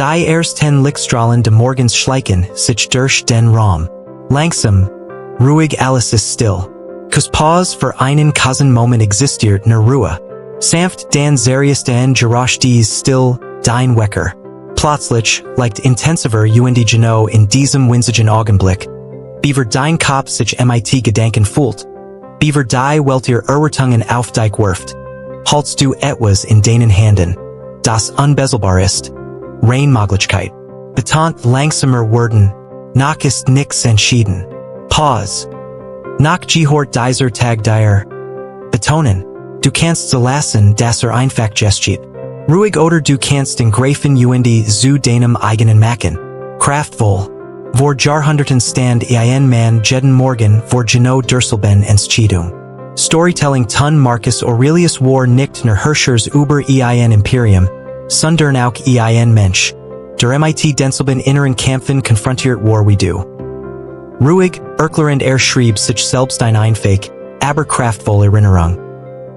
Die erst ten Lichtstrahlen de morgens schleichen, sich durch den Raum. Langsam, ruhig alles ist still. Kus Pause für einen Kassen Moment existiert nur Ruhe. Sanft dan zarius den Geräusch dies still, dein Wecker. Plötzlich, leicht intensiver Genau in diesem winzigen Augenblick. Beaver dein Kopf sich mit Gedanken fühlt. Beaver die Welt ihr Erwartungen auf dich wirft. Haltst du etwas in deinen Händen, das unbezahlbar ist. Reinmöglichkeit. Betont langsamer werden. Noch ist nix entschieden. Pause. Noch gehört dieser Tag dir. Betonen. Du kannst zulassen, dass einfach geschieht. Ruhig oder du kannst den Greifen zu deinem eigenen machen. Kraftvoll. Vor Jahrhunderten stand ein Mann jeden Morgen vor Genau derselben Entscheidung. Storytelling ton Marcus Aurelius war nicht nur Herrschers über ein Imperium, sondern auch ein Mensch, der mit denselben inneren Kämpfen konfrontiert war wie du. Ruhig, erklärend schrieb sich selbst einfach, aber kraftvoll Erinnerung.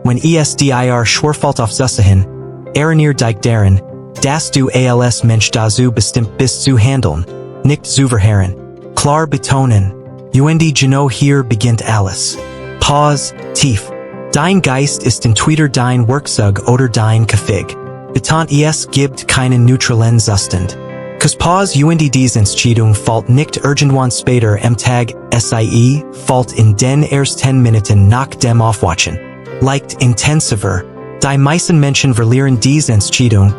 Wenn es dir schwerfällt aufzusehen, erinnere dich daran, dass du als Mensch dazu bestimmt bist zu handeln, nicht zu verharren. Klar betonen, Genau hier beginnt alles. Pause, tief. Dein Geist ist entweder dein Werkzeug oder dein Kaffig. Betont es gibt keinen neutralen Zustand. Kus Pause diese Entscheidung fällt nicht irgendwann später am Tag, sie fällt in den ersten Minuten nach dem Aufwachen. Leicht intensiver. Die meisten Menschen verlieren diese Entscheidung,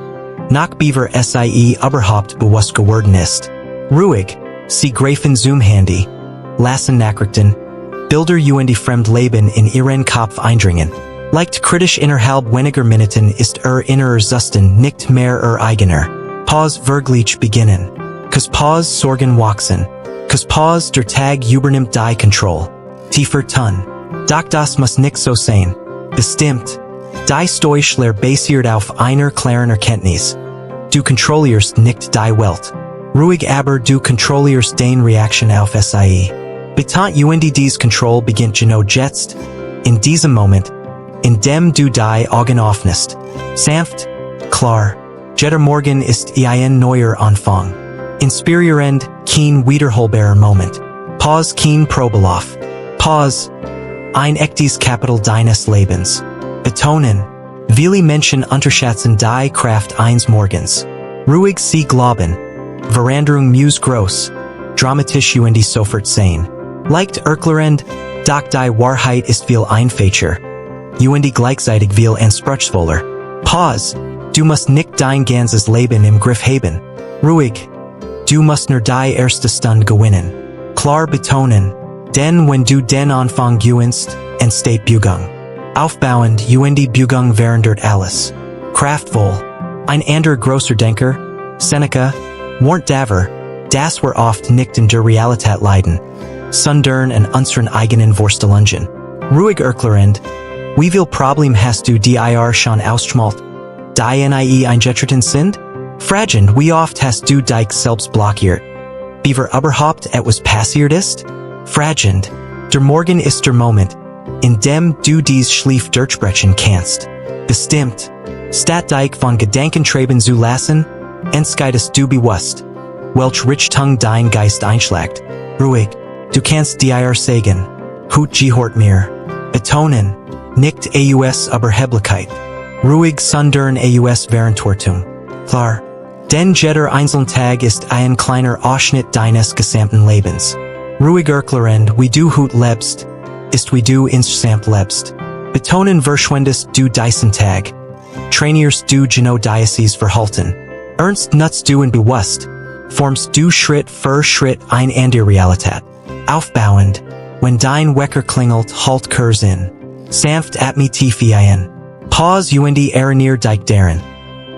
nach beaver sie überhaupt bewusst geworden ist. Ruhig, sie greifen zum Handy, lassen Nachrichten, Bilder fremd Leben in ihren Kopf eindringen. Leicht kritisch innerhalb weniger Minuten ist innerer Zustand nicht mehr eigener. Pause wirklich beginnen. Kus Pause Sorgen wachsen. Kus Pause der Tag übernimmt die Kontrolle. Tiefer Ton. Doch das muss nicht so sein. Bestimmt. Die stoisch Lehre basiert auf einer klaren Erkenntnis. Du kontrollierst nicht die Welt. Ruhig aber du kontrollierst deine Reaktion auf sie. Betont dies Kontrolle beginnt Genau jetzt, in diesem Moment, in dem du die Augen öffnest. Sanft, klar. Jeder Morgen ist ein neuer Anfang. Inspirierend, kein wiederholbarer Moment. Pause kein Probelauf. Pause. Ein echtes Kapital deines Lebens. Betonen. Viele Menschen unterschätzen die Kraft eines Morgens. Ruhig sie glauben. Veränderung muss groß. Dramatisch sofort sein. Leicht erklärend, doch die Wahrheit ist viel einfacher. Gleichzeitig viel anspruchsvoller. Pause. Du musst nicht dein ganzes Leben im Griff haben. Ruhig. Du musst nur die erste Stunde gewinnen. Klar betonen. Denn wenn du den Anfang gewinnst, entsteht Bewegung. Aufbauend Bewegung verändert alles. Kraftvoll. Ein anderer großer Denker, Seneca, warnt davor, dass wir oft nicht in der Realität leiden, sondern in unseren eigenen Vorstellungen. Ruhig erklärend, wie viel Problem hast du dir schon ausgemalt? Die eingetreten sind? Fragend, wie oft hast du dich selbst blockiert? Beaver überhaupt etwas passiert ist? Fragend, der Morgen ist der Moment, in dem du dies Schlief durchbrechen kannst. Bestimmt, statt dich von Gedanken treiben zu lassen, entscheidest du bewusst, welch Richtung dein Geist einschlägt. Ruhig, du kannst dir sagen, hut gehört mir. Betonen, nicht aus Überheblichkeit. Ruhig sondern aus Verantwortung. Klar. Denn jeder einzelne Tag ist ein kleiner Ausschnitt deines gesamten Lebens. Ruhig erklärend, wie du hut lebst, ist wie du insgesamt lebst. Betonen verschwendest du diesen Tag. Trainierst du Genau dieses Verhalten. Ernst nutzt du und bewusst. Formst du Schritt für Schritt ein andere Realität. Aufbauend, wenn dein Wecker klingelt, halt kurz in. Sanft atme tief ein. Pause erinnere dich daran.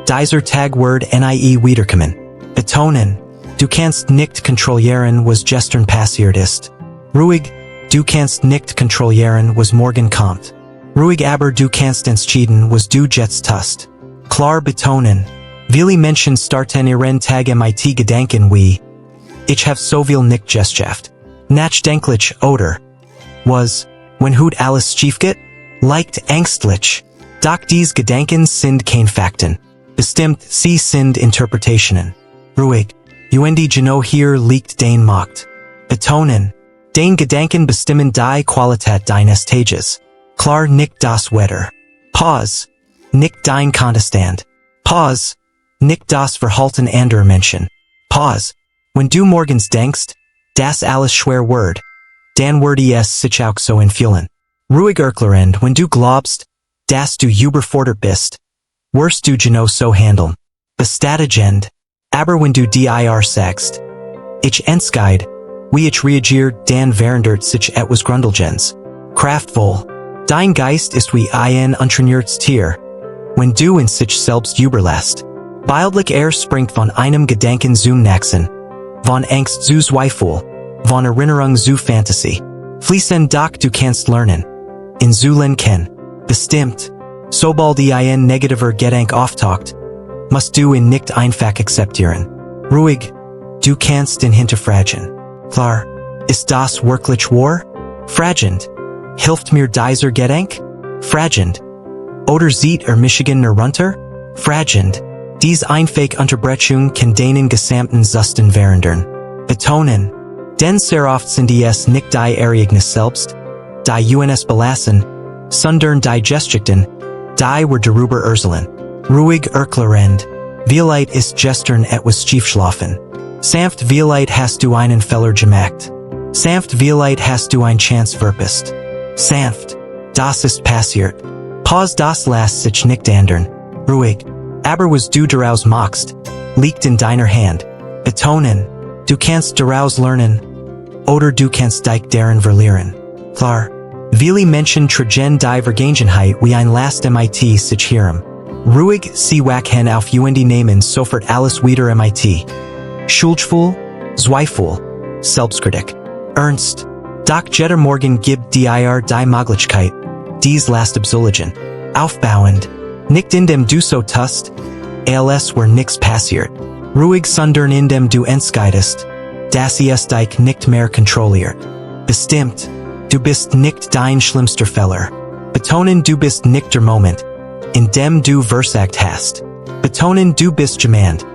Dieser Tag wird nie wiederkommen. Betonen, du kannst nicht kontrollieren, was gestern passiert ist. Ruhig, du kannst nicht kontrollieren, was morgen kommt. Ruhig aber du kannst entscheiden, was du jetzt tust. Klar betonen. Viele Menschen starten ihren Tag mit Gedanken wie, ich habe so viel nicht geschafft. Nachdenklich oder, was, wenn hut alles schief geht? Leicht ängstlich. Doch dies Gedanken sind kein Fakten. Bestimmt, sie sind Interpretationen. Ruhig. Uende hier liegt dein macht. Betonen. Dein Gedanken bestimmen die Qualität deines Tages. Klar nicht das Wetter. Pause. Nicht dein Kontostand. Pause. Nicht das Verhalten anderer Menschen. Pause. Wenn du morgens denkst, das alles schwer Word. Dan Werde es sich auch so entfühlen. Ruhig erklärend, wenn du glaubst, dass du überfordert bist. Wirst du so handeln. Bestätigend. Aber wenn du dir sagst. Ich entscheide, wie ich reagiere, dann verändert sich etwas Grundlegendes. Kraftvoll. Dein Geist ist wie ein untrainiertes Tier. Wenn du in sich selbst überlässt. Bildlich springt von einem Gedanken zum nächsten. Von Angst zu Zweifel. Von Erinnerung zu Fantasie. Fließend doch du kannst lernen. In Lenken. Bestimmt. Sobald ein negativer Gedanke auftaucht, musst du ihn nicht einfach akzeptieren. Ruhig. Du kannst ihn hinterfragen. Klar. Ist das wirklich wahr? Fragend. Hilft mir dieser Gedanke? Fragend. Oder sieht Michigan runter? Fragend. Dies einfache Unterbrechung kann deinen gesamten Zustand verändern. Betonen. Denn sehr oft sind es nicht die Ereignis selbst, die uns belassen, sondern die Geschichten, die wir darüber erzählen. Ruhig erklärend. Vielleicht ist gestern etwas schiefgelaufen. Sanft vielleicht hast du einen Fehler gemacht. Sanft vielleicht hast du eine Chance verpasst. Sanft. Das ist passiert. Pause das lässt sich nicht ändern. Ruhig. Aber was du daraus machst, liegt in deiner Hand. Betonen. Du kannst daraus lernen. Oder du kannst dich darin verlieren. Klar. Viele Menschen tragen die Vergangenheit wie ein Last mit sich herum. Ruhig, sie wachen auf Uende nehmen sofort alles wieder mit. Schuldgefühl, Zweifel, Selbstkritik. Ernst. Doch jeder Morgen gibt dir die Möglichkeit, dies Last abzulegen. Aufbauend. Nicht indem du so tust, als wär nichts passiert. Ruhig sondern indem du entscheidest, dass es dich nicht mehr kontrolliert. Bestimmt. Du bist nicht dein schlimmster Fehler. Betonen du bist nicht der Moment, in dem du versagt hast. Betonen du bist jemand,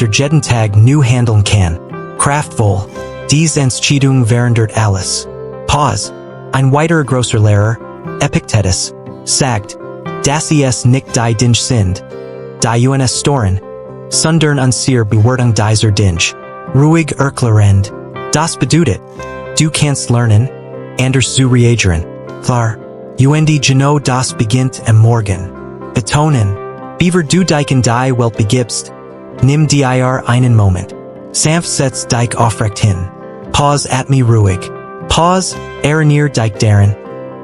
der jeden Tag nu handeln kann. Kraftvoll. Dies Entscheidung verändert alles. Pause. Ein weiterer großer Lehrer, Epictetus, sagt, dass es nicht die Dinge sind, die uns stören, sondern unsere Bewertung dieser Dinge. Ruhig erklärend. Das bedeutet, du kannst lernen, anders zu reagieren. Klar. Uende das beginnt am Morgen. Betonen. Beaver du dich in die Welt begibst, nimm dir einen Moment. Sanft setz dich aufrecht hin. Pause at me ruhig. Pause, erinnere dich daran.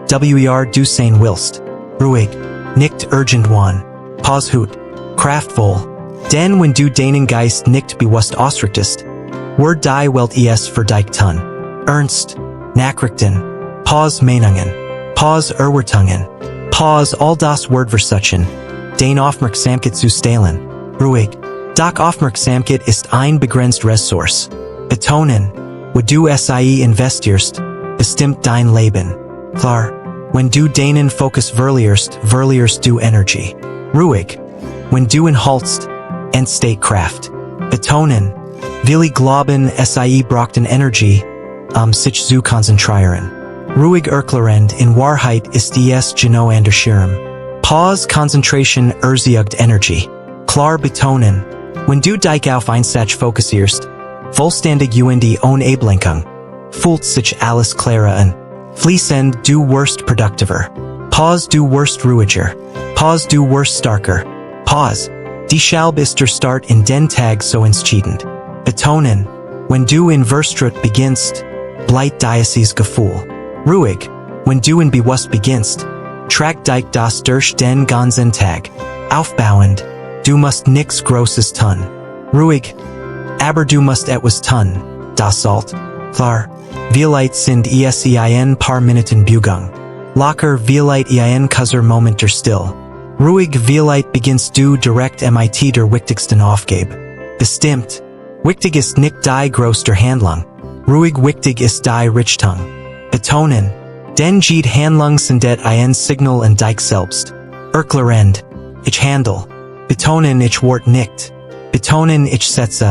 Du sein willst. Ruhig. Nicht irgendwann. Pause hut. Kraftvoll. Denn wenn du deinen Geist nicht bewusst ausrichtest, wird die Welt es für dich tun. Ernst. Nachrichten. Pause Meinungen. Pause Erwartungen. Pause all das Word versuchen. Dein Aufmerksamkeit zu stehlen. Ruhig. Doch Aufmerksamkeit ist ein begrenzt Ressource. Betonen. Wo du investierst, bestimmt dein Leben. Klar. Wenn du deinen Fokus verlierst du Energie. Ruhig. Wenn du ihn holst, entsteht Kraft. Betonen. Viele glauben, braucht Energie, sich zu konzentrieren. Ruhig erklärend, in Wahrheit ist es andersherum. Pause Concentration erzeugt Energie. Klar betonen. Wenn du dich auf ein Satz fokussierst, vollständig ohne Ablenkung, fühlt sich alles klarer an. Fließend du wirst produktiver. Pause du wirst ruhiger. Pause du wirst starker. Pause. Deshalb ist der Start in den Tag so entscheidend. Betonen. Wenn du in Verstrut beginnst, bleibt dieses Gefühl. Ruhig. Wenn du in bewusst beginnst, tragt dich das durch den ganzen Tag. Aufbauend. Du musst nichts Großes tun. Ruhig. Aber du musst etwas tun. Das sollt. Klar. Vielleicht sind es ein paar Minuten Bewegung. Locker vielleicht ein kurzer Moment der Still. Ruhig vielleicht beginnst du direkt mit der wichtigsten Aufgabe. Bestimmt. Wichtig ist nicht die größte Handlung. Ruhig wichtig ist die Richtung. Betonen. Denn jede Handlung sendet ein Signal an dich selbst. Erklärend. Ich handle. Betonen ich wort nicht. Betonen ich setze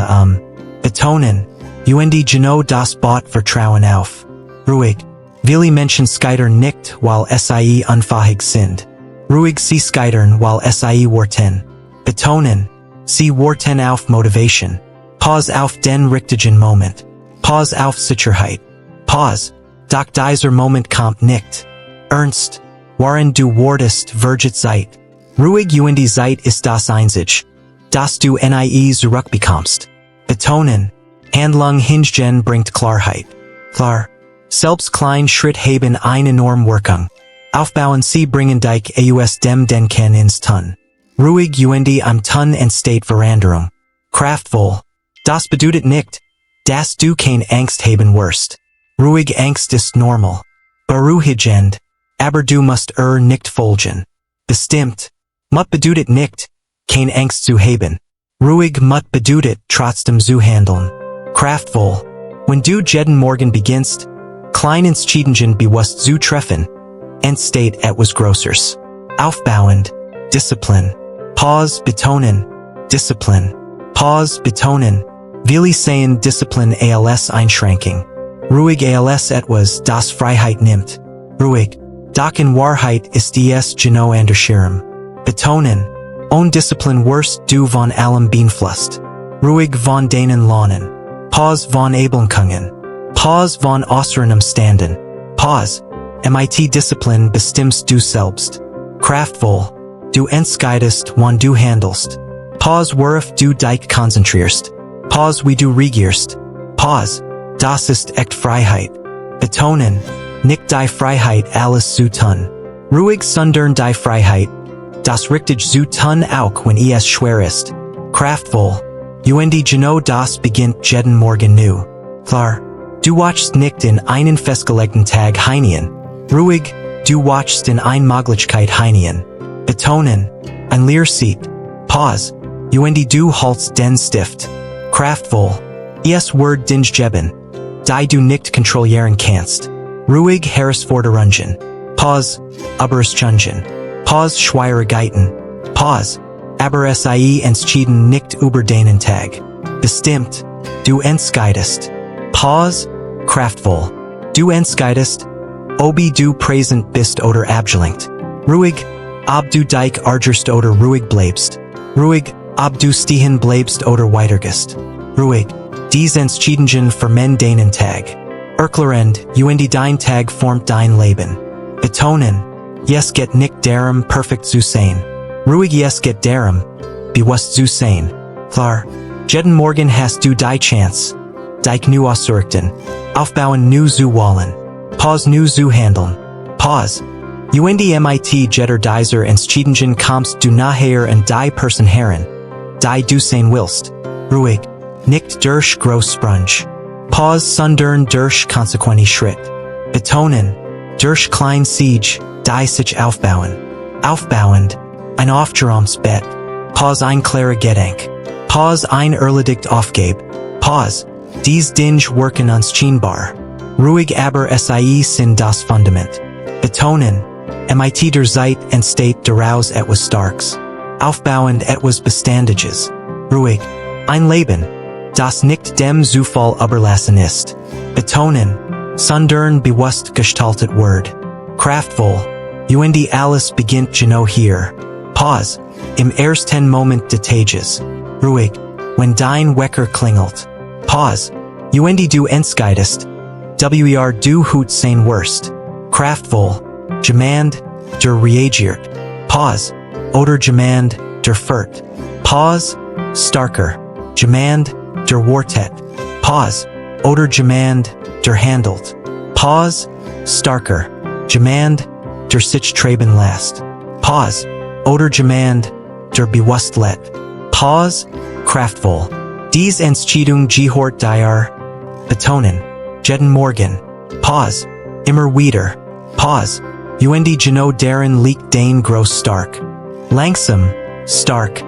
Betonen, und das Bot vertrauen auf. Ruhig, viele Menschen scheitern nicht, weil sie unfähig sind. Ruhig sie scheitern, weil sie warten. Betonen, sie warten auf Motivation. Pause auf den richtigen Moment. Pause auf Sicherheit. Pause, doch dieser Moment kommt nicht. Ernst, waren du wurdest verget Zeit. Ruhig und Zeit ist das Einzige, dass du nie zurückbekommst. Betonen, Handlung hingehen bringt Klarheit. Klar, selbst klein Schritt haben eine enorme Wirkung. Aufbauen sie bringen dich aus dem Denken ins Tun. Ruhig und am Tun entsteht Veränderung. Kraftvoll, das bedeutet nicht, dass du kein Angst haben wirst. Ruhig Angst ist normal. Beruhigend, aber du musst nicht folgen. Bestimmt, mut bedeutet nicht, kein Angst zu haben. Ruhig mut bedeutet trotzdem zu handeln. Kraftvoll, wenn du jeden Morgen beginnst, klein Entscheidungen bewusst zu treffen, entsteht etwas Größeres. Aufbauend, Disziplin. Pause betonen, Disziplin. Pause betonen. Viele sehen Disziplin als Einschränkung. Ruhig als etwas, das Freiheit nimmt. Ruhig, doch in Wahrheit ist es genau andersherum. Betonen, ohne Disziplin wirst du von allem beeinflusst. Ruhig von deinen lernen. Pause von Ablenkungen. Pause von äußeren Umständen. Pause, mit Disziplin bestimmst du selbst. Kraftvoll, du entscheidest, wann du handelst. Pause, worauf du dich konzentrierst. Pause, wie du regierst. Pause, das ist echt Freiheit. Betonen, nicht die Freiheit alles zu tun. Ruhig sondern die Freiheit, das richtig zu tun auch wenn es schwer ist. Kraftvoll, und das beginnt jeden Morgen new. Klar, du watchst nicht in einen festgelegten Tag hinein. Ruhig, du watchst in eine Möglichkeit hinein. Betonen, ein Lehrseat. Pause, und du holst den Stift. Kraftvoll, es Word Dinge geben, die du nicht kontrollieren kannst. Ruhig Herausforderungen. Pause, Überraschungen. Pause Schwierigkeiten. Pause, aber sie entschieden nicht über deinen Tag. Bestimmt, du entscheidest. Pause, kraftvoll. Du entscheidest, ob du präsent bist oder abgelenkt. Ruhig, ob du dich ärgerst oder ruhig bleibst. Ruhig, ob du stehen bleibst oder weitergehst. Ruhig, diese Entscheidungen formen deinen Tag. Erklärend, und dein Tag formt dein Leben. Betonen, es geht nicht darum, perfekt zu sein. Ruhig es geht darum, bewusst zu sein. Klar, jeden Morgen hast du die Chance, dich nu auszurichten, aufbauen nu zu wollen, Pause nu zu handeln. Pause, und mit jeder dieser Entscheidungen kommst du nachher an die Person heran, die du sein willst. Ruhig, nicht durch Großsprung. Pause sondern durch konsequente Schritt. Betonen, durch klein Siege, die sich aufbauen. Aufbauend, ein Aufgeräumtes Pause ein klarer Gedanke. Pause ein erledigt Aufgabe. Pause, dies Dinge wirken unscheinbar. Ruhig aber sie sind das Fundament. Betonen, mit der Zeit entsteht daraus etwas Starkes. Aufbauend etwas Beständiges. Ruhig, ein Leben, das nicht dem Zufall überlassen ist. Betonen, sondern bewusst gestaltet wird. Kraftvoll, und alles beginnt genau hier. Pause, im ersten Moment des Tages. Ruhig, wenn dein Wecker klingelt. Pause, und du entscheidest, du hut sein wirst. Kraftvoll, jemand, der reagiert. Pause, oder jemand, der führt. Pause, starker, jemand, der wartet. Pause, oder jemand, der handelt. Pause, starker, jemand, der sich treiben lässt. Pause, oder jemand, der bewusst lädt. Pause, kraftvoll. Dies Entscheidung gehört dir. Betonen, jeden Morgen. Pause, immer wieder. Pause, und darin liegt dein groß stark. Langsam, stark,